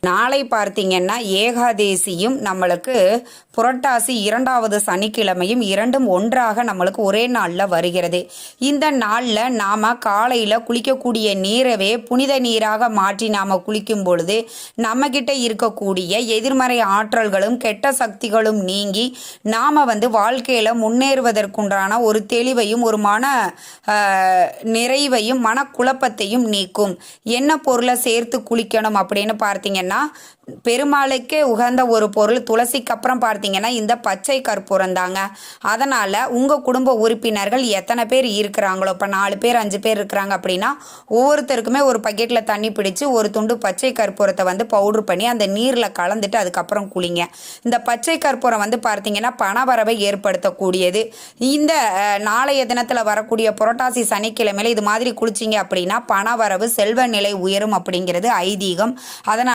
நாளை பார்த்தீங்கன்னா ஏகாதேசியும் நம்மளுக்கு புரட்டாசி 2வது சனிக்கிழமையும் இரண்டும் ஒன்றாக நம்மளுக்கு ஒரே நாளில் வருகிறது. இந்த நாளில் நாம் காலையில் குளிக்கக்கூடிய நீரவே புனித நீராக மாற்றி நாம் குளிக்கும் பொழுது நம்மக்கிட்ட இருக்கக்கூடிய எதிர்மறை ஆற்றல்களும் கெட்ட சக்திகளும் நீங்கி நாம் வாழ்க்கையில் முன்னேறுவதற்குண்டான ஒரு தெளிவையும் ஒரு மன நிறைவையும் மனக்குழப்பத்தையும் நீக்கும். என்ன பொருளை சேர்த்து குளிக்கணும் அப்படின்னு பார்த்தீங்கன்னா, பெருமாளுக்கே உகந்த ஒரு பொருள் துளசிக்கு அப்புறம் பார்த்தீங்கன்னா இந்த பச்சை கற்பூரம் தாங்க. அதனால் உங்கள் குடும்ப உறுப்பினர்கள் எத்தனை பேர் இருக்கிறாங்களோ, இப்போ 4 பேர் 5 பேர் இருக்கிறாங்க அப்படின்னா ஒவ்வொருத்தருக்குமே ஒரு பக்கெட்டில் தண்ணி பிடிச்சி ஒரு துண்டு பச்சை கற்பூரத்தை பவுட்ரு பண்ணி அந்த நீரில் கலந்துட்டு அதுக்கப்புறம் குளிங்க. இந்த பச்சை கற்பூரம் பார்த்தீங்கன்னா பணவரவை ஏற்படுத்தக்கூடியது. இந்த நாளைய தினத்தில் வரக்கூடிய புரட்டாசி சனிக்கிழமையில் இது மாதிரி குளிச்சிங்க அப்படின்னா பணவரவு செல்வ நிலை உயரும் அப்படிங்கிறது ஐதீகம். அதனால்